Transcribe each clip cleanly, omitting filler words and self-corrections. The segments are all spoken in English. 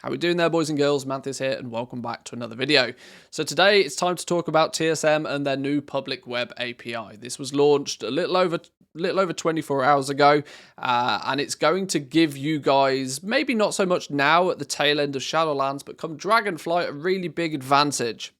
How we doing there, boys and girls? Manthieus here, and welcome back to another video. So today it's time to talk about TSM and their new public web API. This was launched a little over 24 hours ago, and it's going to give you guys, maybe not so much now at the tail end of Shadowlands, but come Dragonflight, a really big advantage.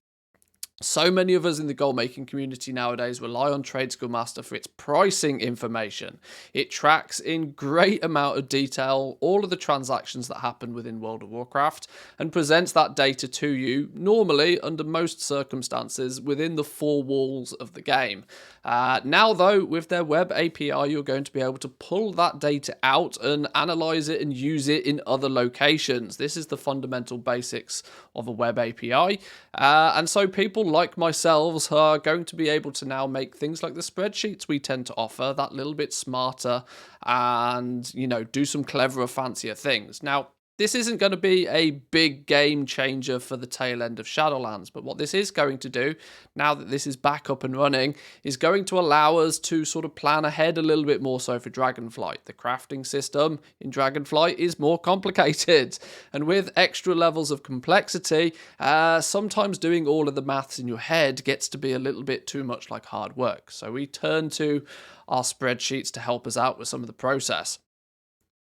So many of us in the goal making community nowadays rely on TradeSkillMaster for its pricing information. It tracks in great amount of detail all of the transactions that happen within World of Warcraft and presents that data to you, normally under most circumstances, within the four walls of the game. Now though, with their web API, you're going to be able to pull that data out and analyze it and use it in other locations. This is the fundamental basics of a web API. And so people like myself are going to be able to now make things like the spreadsheets we tend to offer that little bit smarter and, do some cleverer, fancier things. Now, this isn't going to be a big game changer for the tail end of Shadowlands, but what this is going to do, now that this is back up and running, is going to allow us to sort of plan ahead a little bit more so for Dragonflight. The crafting system in Dragonflight is more complicated, and with extra levels of complexity, sometimes doing all of the maths in your head gets to be a little bit too much like hard work. So we turn to our spreadsheets to help us out with some of the process.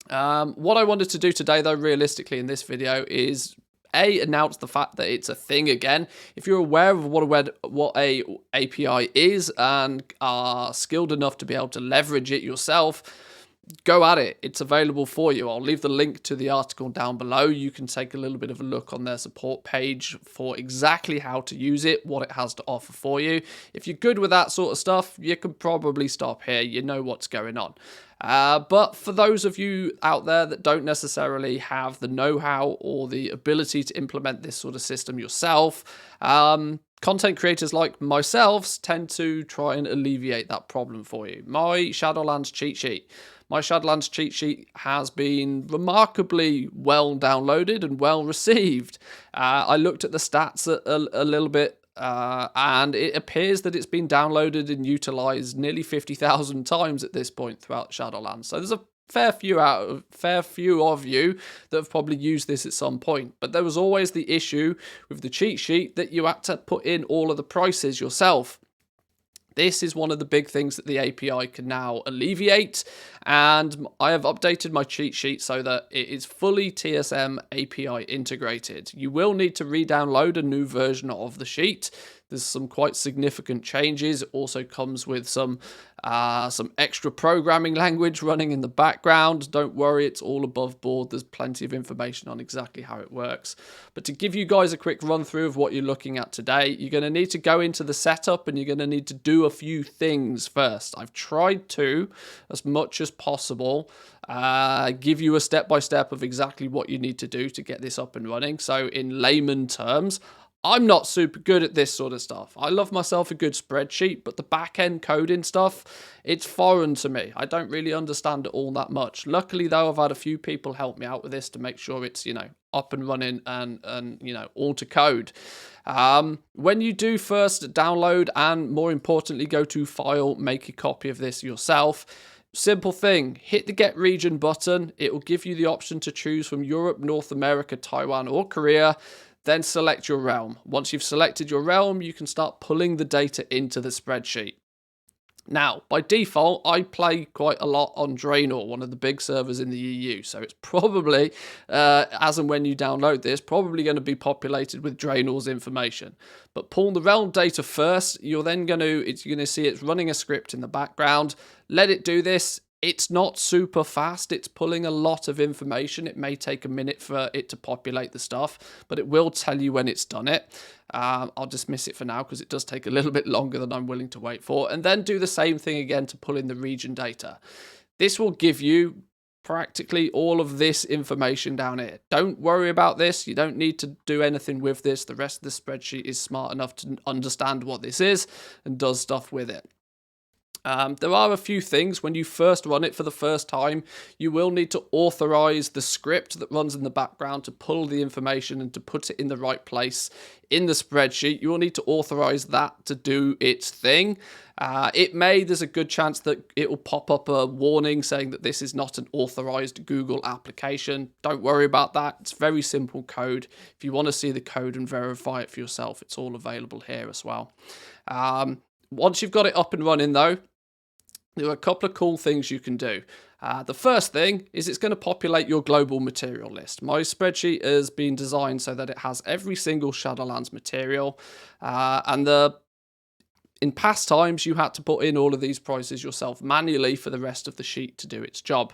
What I wanted to do today, though, realistically in this video is announce the fact that it's a thing again. If you're aware of what a API is and are skilled enough to be able to leverage it yourself, go at it. It's available for you. I'll leave the link to the article down below. You can take a little bit of a look on their support page for exactly how to use it, what it has to offer for you. If you're good with that sort of stuff, you can probably stop here. You know what's going on. But for those of you out there that don't necessarily have the know-how or the ability to implement this sort of system yourself, content creators like myself tend to try and alleviate that problem for you. My Shadowlands cheat sheet has been remarkably well downloaded and well received. I looked at the stats a little bit, and it appears that it's been downloaded and utilized nearly 50,000 times at this point throughout Shadowlands. So there's a fair few of you that have probably used this at some point. But there was always the issue with the cheat sheet that you had to put in all of the prices yourself. This is one of the big things that the API can now alleviate, and I have updated my cheat sheet so that it is fully TSM API integrated. You will need to re-download a new version of the sheet. There's some quite significant changes. It also comes with some extra programming language running in the background. Don't worry, it's all above board. There's plenty of information on exactly how it works. But to give you guys a quick run through of what you're looking at today, you're going to need to go into the setup and you're going to need to do a few things first. I've tried to, as much as possible, give you a step-by-step of exactly what you need to do to get this up and running. So in layman terms, I'm not super good at this sort of stuff. I love myself a good spreadsheet, but the back-end coding stuff, it's foreign to me. I don't really understand it all that much. Luckily, though, I've had a few people help me out with this to make sure it's, up and running and all to code. When you do first download and, more importantly, go to File, make a copy of this yourself, simple thing, hit the Get Region button. It will give you the option to choose from Europe, North America, Taiwan, or Korea. Then select your realm. Once you've selected your realm, you can start pulling the data into the spreadsheet. Now, by default, I play quite a lot on Draenor, one of the big servers in the EU. So it's probably, as and when you download this, probably going to be populated with Draenor's information. But pull the realm data first. You're then going to see it's running a script in the background. Let it do this. It's not super fast. It's pulling a lot of information. It may take a minute for it to populate the stuff, but it will tell you when it's done it. I'll dismiss it for now because it does take a little bit longer than I'm willing to wait for. And then do the same thing again to pull in the region data. This will give you practically all of this information down here. Don't worry about this. You don't need to do anything with this. The rest of the spreadsheet is smart enough to understand what this is and does stuff with it. There are a few things when you first run it for the first time. You will need to authorize the script that runs in the background to pull the information and to put it in the right place in the spreadsheet. You will need to authorize that to do its thing. There's a good chance that it will pop up a warning saying that this is not an authorized Google application. Don't worry about that. It's very simple code. If you want to see the code and verify it for yourself, it's all available here as well. Once you've got it up and running though, there are a couple of cool things you can do. The first thing is it's going to populate your global material list. My spreadsheet has been designed so that it has every single Shadowlands material. In past times, you had to put in all of these prices yourself manually for the rest of the sheet to do its job.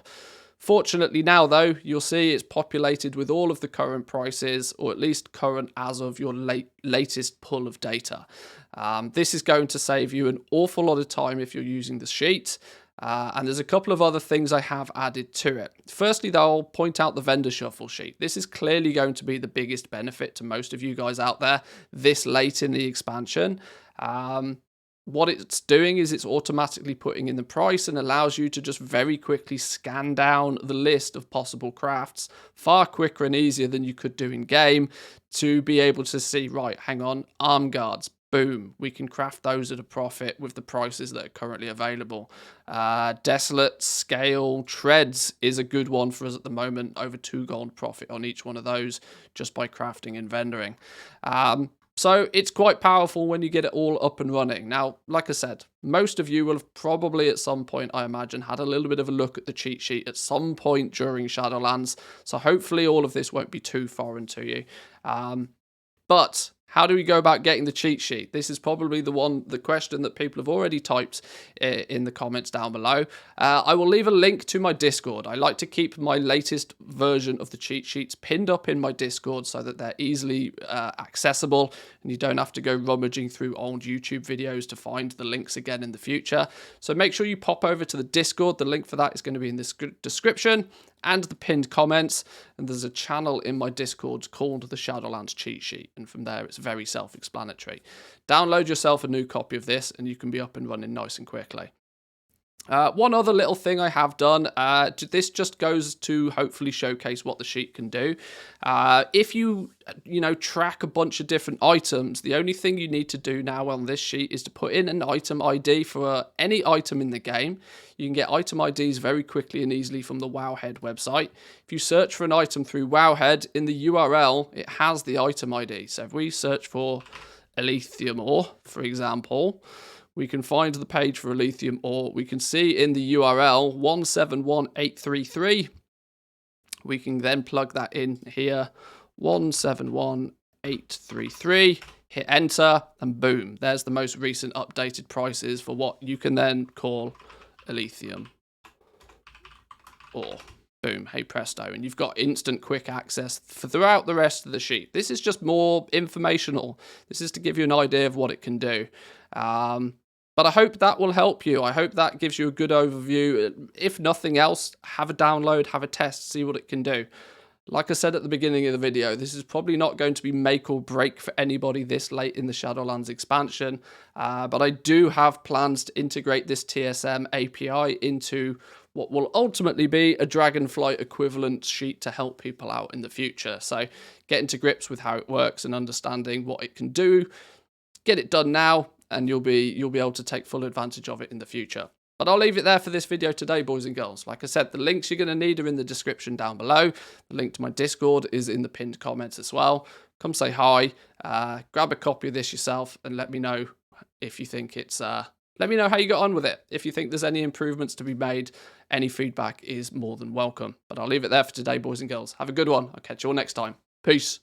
Fortunately now, though, you'll see it's populated with all of the current prices, or at least current as of your latest pull of data. This is going to save you an awful lot of time if you're using the sheet. And there's a couple of other things I have added to it. Firstly, though, I'll point out the vendor shuffle sheet. This is clearly going to be the biggest benefit to most of you guys out there this late in the expansion. What it's doing is it's automatically putting in the price and allows you to just very quickly scan down the list of possible crafts far quicker and easier than you could do in game to be able to see, right, hang on, arm guards, boom, we can craft those at a profit with the prices that are currently available. Desolate, Scale, Treads is a good one for us at the moment, over 2 gold profit on each one of those just by crafting and vendoring. So it's quite powerful when you get it all up and running. Now, like I said, most of you will have probably at some point, I imagine, had a little bit of a look at the cheat sheet at some point during Shadowlands. So hopefully all of this won't be too foreign to you. But how do we go about getting the cheat sheet? This is probably the question that people have already typed in the comments down below. I will leave a link to my Discord. I like to keep my latest version of the cheat sheets pinned up in my Discord so that they're easily accessible and you don't have to go rummaging through old YouTube videos to find the links again in the future. So make sure you pop over to the Discord. The link for that is going to be in the description and the pinned comments, and there's a channel in my Discord called the Shadowlands Cheat Sheet, and from there it's very self-explanatory. Download yourself a new copy of this and you can be up and running nice and quickly. One other little thing I have done, this just goes to hopefully showcase what the sheet can do. If you track a bunch of different items, the only thing you need to do now on this sheet is to put in an item ID for any item in the game. You can get item IDs very quickly and easily from the Wowhead website. If you search for an item through Wowhead, in the URL, it has the item ID. So if we search for Elithium ore, for example, we can find the page for Elithium ore. We can see in the URL 171833. We can then plug that in here, 171833. Hit enter, and boom, there's the most recent updated prices for what you can then call Elithium ore. Boom, hey presto, and you've got instant quick access throughout the rest of the sheet. This is just more informational. This is to give you an idea of what it can do. But I hope that will help you. I hope that gives you a good overview. If nothing else, have a download, have a test, see what it can do. Like I said at the beginning of the video, this is probably not going to be make or break for anybody this late in the Shadowlands expansion. But I do have plans to integrate this TSM API into what will ultimately be a Dragonflight equivalent sheet to help people out in the future. So getting to grips with how it works and understanding what it can do, get it done now, and you'll be able to take full advantage of it in the future. But I'll leave it there for this video today, boys and girls. Like I said, the links you're going to need are in the description down below. The link to my Discord is in the pinned comments as well. Come say hi, grab a copy of this yourself, and let me know if you think it's... let me know how you got on with it. If you think there's any improvements to be made, any feedback is more than welcome. But I'll leave it there for today, boys and girls. Have a good one. I'll catch you all next time. Peace.